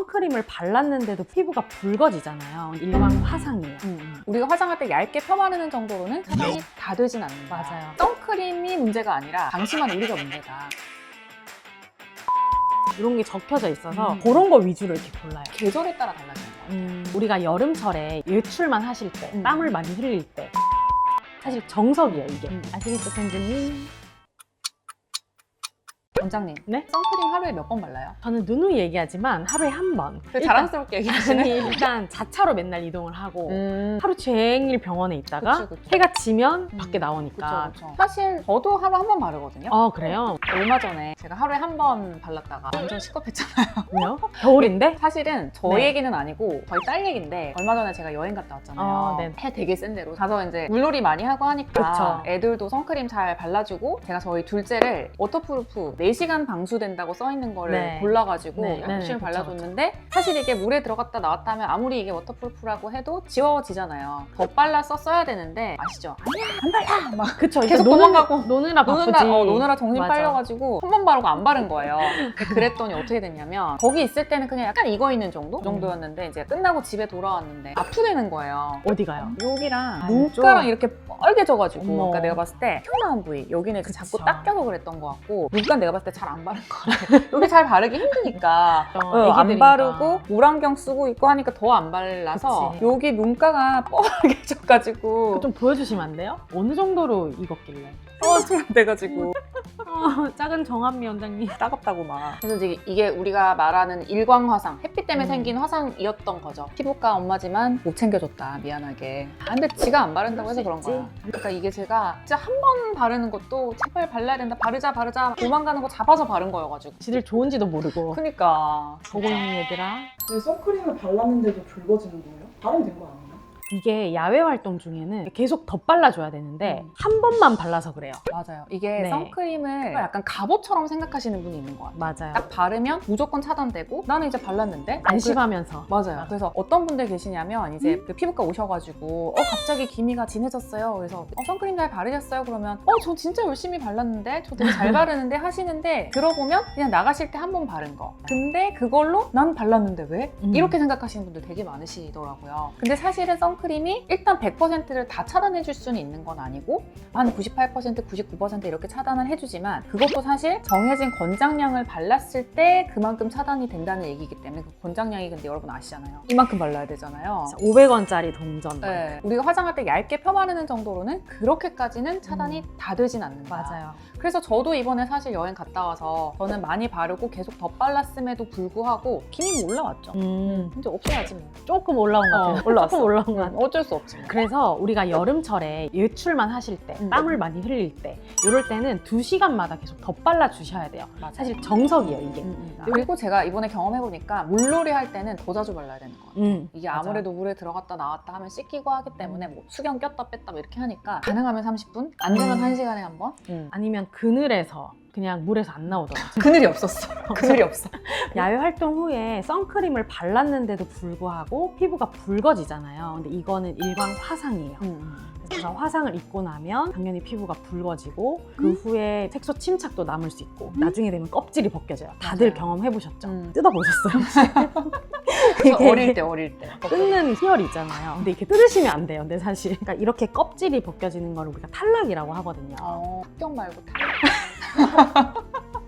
선크림을 발랐는데도 피부가 붉어지잖아요. 일광 화상이에요. 우리가 화장할 때 얇게 펴바르는 정도로는 차단이 다 되진 않는다. 맞아요. 선크림이 문제가 아니라 방심한 우리가 문제다. 이런 게 적혀져 있어서 그런 거 위주로 이렇게 골라요. 계절에 따라 달라지는 거예요. 우리가 여름철에 외출만 하실 때, 땀을 많이 흘릴 때 사실 정석이에요, 이게. 아시겠죠, 편집님? 원장님, 네? 선크림 하루에 몇 번 발라요? 저는 누누이 얘기하지만 하루에 한 번. 자랑스럽게 얘기하시네. 아니, 일단 자차로 맨날 이동을 하고 하루 종일 병원에 있다가 그쵸. 해가 지면 밖에 나오니까. 그쵸. 사실 저도 하루 한 번 바르거든요. 아, 그래요? 얼마 전에 제가 하루에 한 번 발랐다가 완전 시겁했잖아요. 왜요? 겨울인데? 사실은 저 네. 얘기는 아니고 저희 딸 얘기인데 얼마 전에 제가 여행 갔다 왔잖아요. 네. 해 되게 센 데로 가서 이제 물놀이 많이 하고 하니까 그쵸. 애들도 선크림 잘 발라주고 제가 저희 둘째를 워터프루프 4시간 방수된다고 써있는 거를 네. 골라가지고 네, 열심히 그쵸, 발라줬는데 사실 이게 물에 들어갔다 나왔다 하면 아무리 이게 워터프루프라고 해도 지워지잖아요. 더 발라서 써야 되는데 아시죠? 아니야 안 발라! 막 그쵸. 계속 노는- 도망가고 노느라 바쁘지. 노느라 정신 맞아. 빨려가지고 한 번 바르고 안 바른 거예요. 그랬더니 어떻게 됐냐면 거기 있을 때는 그냥 약간 익어 있는 정도? 그 정도였는데 이제 끝나고 집에 돌아왔는데 아프다는 거예요. 어디가요? 여기랑 아, 눈가랑 이쪽? 이렇게 뻘개져가지고 어머. 그러니까 내가 봤을 때 튀어나온 부위 여기는 그쵸. 자꾸 닦여서 그랬던 것 같고 눈가 내가 봤을 때 잘 안 바른 거 같아. 여기 잘 바르기 힘드니까 안 애기들이니까. 바르고 물안경 쓰고 있고 하니까 더 안 발라서 그치. 여기 눈가가 뻘개져가지고 좀 보여주시면 안 돼요? 어느 정도로 익었길래? 처럼 돼가지고 작은 정한미 원장님. 따갑다고 막. 그래서 이게 우리가 말하는 일광 화상, 햇빛 때문에 생긴 화상이었던 거죠. 피부과 엄마지만 못 챙겨줬다, 미안하게. 근데 지가 안 바른다고 해서 그런 거야. 그러니까 이게 제가 진짜 한 번 바르는 것도 제발 발라야 된다, 바르자 도망가는 거 잡아서 바른 거여가지고. 지들 좋은지도 모르고. 그니까. 보고 있는 얘들아. 왜 선크림을 발랐는데도 붉어지는 거예요? 바르면 된 거 아니에요? 이게 야외 활동 중에는 계속 덧발라줘야 되는데 한 번만 발라서 그래요. 맞아요. 이게 네. 선크림을 약간 갑옷처럼 생각하시는 분이 있는 것 같아요. 맞아요. 딱 바르면 무조건 차단되고 나는 이제 발랐는데 안심하면서. 맞아요. 그래서 어떤 분들 계시냐면 이제 그 피부과 오셔가지고 갑자기 기미가 진해졌어요. 그래서 선크림 잘 바르셨어요? 그러면 저 진짜 열심히 발랐는데 저 되게 잘 바르는데 하시는데 들어보면 그냥 나가실 때 한 번 바른 거. 근데 그걸로 난 발랐는데 왜? 이렇게 생각하시는 분들 되게 많으시더라고요. 근데 사실은 선크림이 일단 100%를 다 차단해 줄 수는 있는 건 아니고 한 98%, 99% 이렇게 차단을 해주지만 그것도 사실 정해진 권장량을 발랐을 때 그만큼 차단이 된다는 얘기이기 때문에 그 권장량이 근데 여러분 아시잖아요. 이만큼 발라야 되잖아요. 500원짜리 동전. 네. 우리가 화장할 때 얇게 펴바르는 정도로는 그렇게까지는 차단이 다 되진 않는다. 맞아요. 그래서 저도 이번에 사실 여행 갔다 와서 저는 많이 바르고 계속 덧발랐음에도 불구하고 기미 올라왔죠. 근데 없어야지 뭐. 조금 올라온 것 같아요. 올라왔어. 조금 올라온 것 같아요. 어쩔 수 없지 뭐. 그래서 우리가 여름철에 외출만 하실 때, 땀을 많이 흘릴 때 이럴 때는 2시간마다 계속 덧발라 주셔야 돼요. 맞아. 사실 정석이에요, 이게. 그리고 제가 이번에 경험해보니까 물놀이 할 때는 더 자주 발라야 되는 것 같아요. 이게 맞아요. 아무래도 물에 들어갔다 나왔다 하면 씻기고 하기 때문에 뭐 수경 꼈다 뺐다 뭐 이렇게 하니까 가능하면 30분? 안 되면 1시간에 한 번? 아니면 그늘에서 그냥 물에서 안 나오더라고요. 그늘이 없었어. 그늘이 없어. 야외 활동 후에 선크림을 발랐는데도 불구하고 피부가 붉어지잖아요. 근데 이거는 일광 화상이에요. 그래서 화상을 입고 나면 당연히 피부가 붉어지고 그 후에 색소 침착도 남을 수 있고 나중에 되면 껍질이 벗겨져요. 다들 맞아요. 경험해보셨죠? 뜯어보셨어요? 저 어릴 때. 뜯는 희열이 있잖아요. 근데 이렇게 뜯으시면 안 돼요. 근데 사실 그러니까 이렇게 껍질이 벗겨지는 걸 우리가 탈락이라고 하거든요. 합격 말고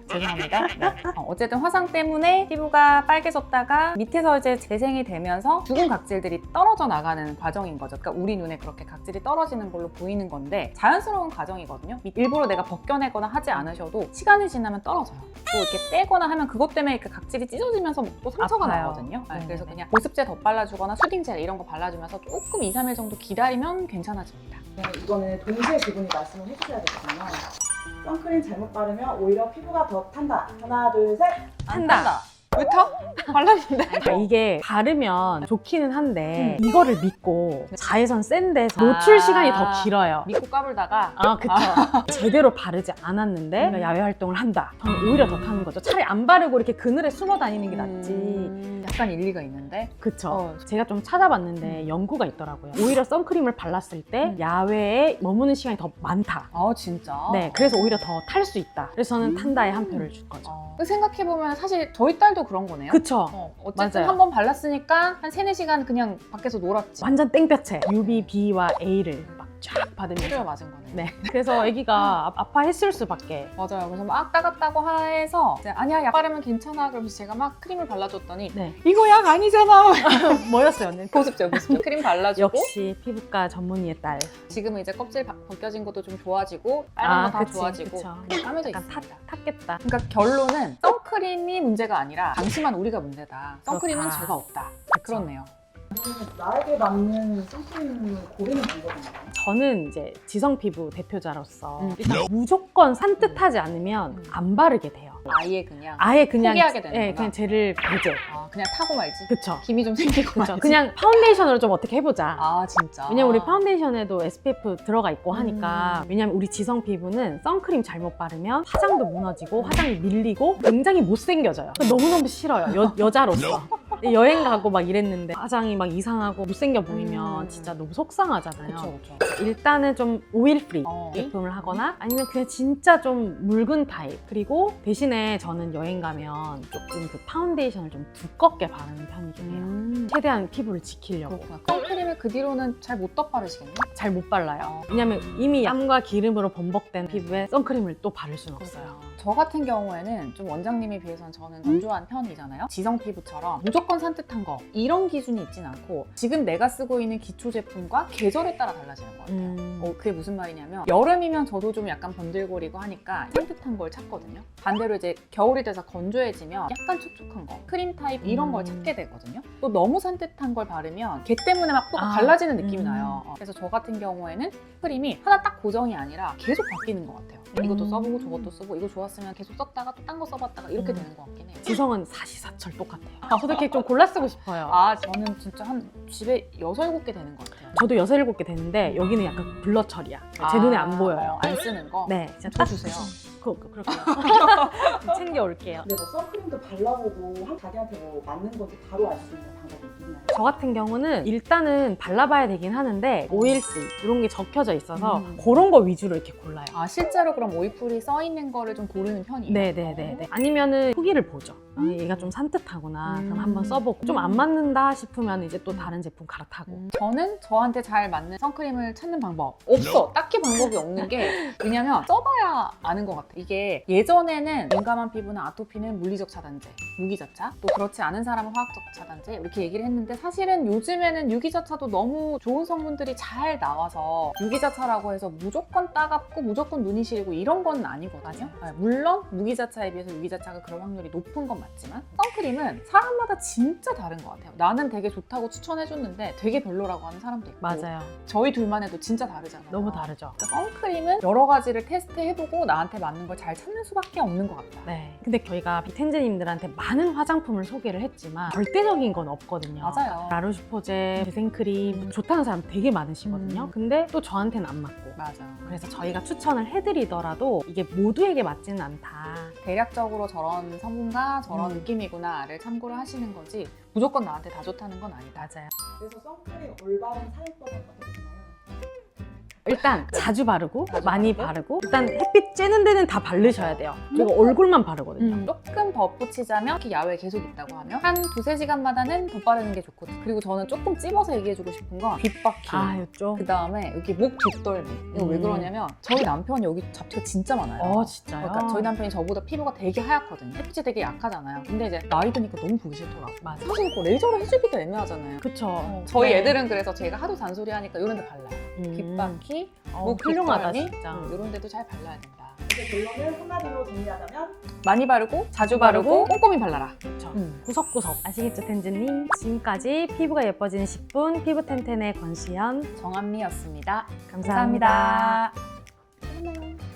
죄송합니다. 네. 어쨌든 화상 때문에 피부가 빨개졌다가 밑에서 이제 재생이 되면서 죽은 각질들이 떨어져 나가는 과정인 거죠. 그러니까 우리 눈에 그렇게 각질이 떨어지는 걸로 보이는 건데 자연스러운 과정이거든요. 일부러 내가 벗겨내거나 하지 않으셔도 시간이 지나면 떨어져요. 또 이렇게 떼거나 하면 그것 때문에 그 각질이 찢어지면서 또 상처가 아파요. 나거든요. 네, 그래서 네. 그냥 보습제 덧발라주거나 수딩젤 이런 거 발라주면서 조금 2, 3일 정도 기다리면 괜찮아집니다. 이거는 동시에 두 분이 말씀을 해주셔야 되거든요. 선크림 잘못 바르면 오히려 피부가 더 탄다. 하나, 둘, 셋. 탄다. 왜 타? 발랐는데. 그러니까 이게 바르면 좋기는 한데 이거를 믿고 자외선 센 데서 노출 시간이 더 길어요. 믿고 까불다가 그쵸. 제대로 바르지 않았는데 그러니까 야외 활동을 한다. 저는 오히려 더 타는 거죠. 차라리 안 바르고 이렇게 그늘에 숨어 다니는 게 낫지. 약간 일리가 있는데. 그쵸. 제가 좀 찾아봤는데 연구가 있더라고요. 오히려 선크림을 발랐을 때 야외에 머무는 시간이 더 많다. 아 진짜? 네, 그래서 오히려 더 탈 수 있다. 그래서 저는 탄다에 한 표를 줄 거죠. 생각해보면 사실 저희 딸도 그런 거네요. 그쵸. 어쨌든 맞아요. 한번 발랐으니까 한 3-4시간 그냥 밖에서 놀았지. 완전 땡볕에 UV, B와 A를 막 쫙 받으면서. 필요 맞은 거네. 네. 그래서 아기가 아파했을 수밖에. 맞아요. 그래서 막 따갑다고 해서 이제 아니야 약 바르면 괜찮아. 그러면서 제가 막 크림을 발라줬더니 네. 이거 약 아니잖아. 뭐였어요, 언니? 보습죠. 크림 발라주고 역시 피부과 전문의의 딸. 지금은 이제 껍질 벗겨진 것도 좀 좋아지고 다른 거 다 그치, 좋아지고 그쵸. 그냥 까매져 약간 있습니다. 탔겠다. 그러니까 결론은 선크림이 문제가 아니라 당시만 우리가 문제다. 선크림은 그렇다. 죄가 없다. 그렇네요. 나에게 맞는 선크림을 고르는 방법인가요? 저는 이제 지성 피부 대표자로서 일단 무조건 산뜻하지 않으면 안 바르게 돼요. 아예 그냥 아예 그냥 포기하게 되는구나. 네, 그냥 쟤를 배제. 그냥 타고 말지. 그쵸. 김이 좀 생기고 그쵸. 말지. 그냥 파운데이션으로 좀 어떻게 해보자. 아 진짜. 왜냐면 우리 파운데이션에도 SPF 들어가 있고 하니까 왜냐면 우리 지성 피부는 선크림 잘못 바르면 화장도 무너지고 화장이 밀리고 굉장히 못생겨져요. 너무너무 싫어요. 여자로서. 여행 가고 막 이랬는데 화장이 막 이상하고 못생겨 보이면 진짜 너무 속상하잖아요. 그쵸. 일단은 좀 오일 프리 어. 제품을 하거나 아니면 그냥 진짜 좀 묽은 타입. 그리고 대신에 저는 여행 가면 조금 그 파운데이션을 좀 두껍게 바르는 편이긴 해요. 최대한 피부를 지키려고. 그렇구나. 선크림을 그 뒤로는 잘 못 덧바르시겠네? 잘 못 발라요. 왜냐면 이미 땀과 기름으로 범벅된 피부에 선크림을 또 바를 수는 없어요. 저 같은 경우에는 좀 원장님에 비해서는 저는 건조한 편이잖아요. 지성 피부처럼 무조건 산뜻한 거 이런 기준이 있진 않고 지금 내가 쓰고 있는 기초 제품과 계절에 따라 달라지는 것 같아요. 그게 무슨 말이냐면 여름이면 저도 좀 약간 번들거리고 하니까 산뜻한 걸 찾거든요. 반대로 이제 겨울이 돼서 건조해지면 약간 촉촉한 거, 크림 타입 이런 걸 찾게 되거든요. 또 너무 산뜻한 걸 바르면 걔 때문에 막 또 갈라지는 느낌이 나요. 그래서 저 같은 경우에는 크림이 하나 딱 고정이 아니라 계속 바뀌는 것 같아요. 이것도 써보고 저것도 쓰고 이거 좋았으면 계속 썼다가 또 딴 거 써봤다가 이렇게 되는 것 같긴 해요. 지성은 사시사철 똑같아요. 저도 이렇게 좀 골라 쓰고 싶어요. 저는 진짜 한 집에 6, 7개 되는 것 같아요. 저도 6, 7개 되는데 여기는 약간 블러 처리야. 제 눈에 안 보여요. 안 쓰는 거? 네, 진짜 저 주세요. 그렇게요. 챙겨 올게요. 근데 뭐 선크림도 발라보고 자기한테 뭐 맞는 건지 바로 알 수 있는 방법이 있나요? 저 같은 경우는 일단은 발라봐야 되긴 하는데 오일프리 이런 게 적혀져 있어서 그런 거 위주로 이렇게 골라요. 실제로 그럼 오일풀이 써 있는 거를 좀 고르는 편이에요? 네네네. 아니면은 후기를 보죠. 얘가 좀 산뜻하구나. 그럼 한번 써보고 좀 안 맞는다 싶으면 이제 또 다른 제품 갈아타고. 저는 저한테 잘 맞는 선크림을 찾는 방법 없어. 딱히 방법이 없는 게 왜냐면 써봐야 아는 것 같아. 이게 예전에는 민감한 피부나 아토피는 물리적 차단제, 무기자차, 또 그렇지 않은 사람은 화학적 차단제 이렇게 얘기를 했는데 사실은 요즘에는 유기자차도 너무 좋은 성분들이 잘 나와서 유기자차라고 해서 무조건 따갑고 무조건 눈이 시리고 이런 건 아니거든요. 물론 무기자차에 비해서 유기자차가 그럴 확률이 높은 건 맞지만 선크림은 사람마다 진짜 다른 것 같아요. 나는 되게 좋다고 추천해줬는데 되게 별로라고 하는 사람도 있고 맞아요. 저희 둘만 해도 진짜 다르잖아요. 너무 다르죠. 그러니까 선크림은 여러 가지를 테스트해보고 나한테 맞는 걸 잘 찾는 수밖에 없는 것 같아요. 네. 근데 저희가 비텐즈님들한테 많은 화장품을 소개를 했지만 절대적인 건 없거든요. 맞아요. 라로슈포제, 재생크림 좋다는 사람 되게 많으시거든요. 근데 또 저한테는 안 맞고. 맞아. 그래서 저희가 추천을 해드리더라도 이게 모두에게 맞지는 않다. 대략적으로 저런 성분과 저런 느낌이구나를 참고를 하시는 거지 무조건 나한테 다 좋다는 건 아니다. 맞아요. 그래서 선크림 올바른 사용법은 어떻게 되나요? 일단 자주 바르고 자주 많이 바르고. 바르고 일단 햇빛 쬐는 데는 다 바르셔야 돼요. 저거 얼굴만 바르거든요. 조금 덧붙이자면 이렇게 야외에 계속 있다고 하면 한 2-3시간마다는 덧바르는 게 좋거든요. 그리고 저는 조금 찝어서 얘기해주고 싶은 건 귓바퀴 이쪽. 그 다음에 여기 목 뒷덜미 이거 왜 그러냐면 저희 남편이 여기 잡티가 진짜 많아요. 진짜요? 그러니까 저희 남편이 저보다 피부가 되게 하얗거든요. 햇빛이 되게 약하잖아요. 근데 이제 나이 드니까 너무 보기 싫더라고. 맞아. 사실 뭐 레이저로 해주기도 애매하잖아요. 그쵸. 저희 네. 애들은 그래서 제가 하도 잔소리 하니까 이런 데 발라요. 귓바퀴, 목 훌륭하다 뒷덜미, 진짜. 이런 데도 잘 발라야 된다. 이제 결론은 한마디로 정리하자면 많이 바르고 자주 바르고 꼼꼼히 발라라. 그쵸. 구석구석. 아시겠죠, 텐즈님? 지금까지 피부가 예뻐지는 10분 피부텐텐의 권시현 정한미였습니다. 감사합니다. 감사합니다.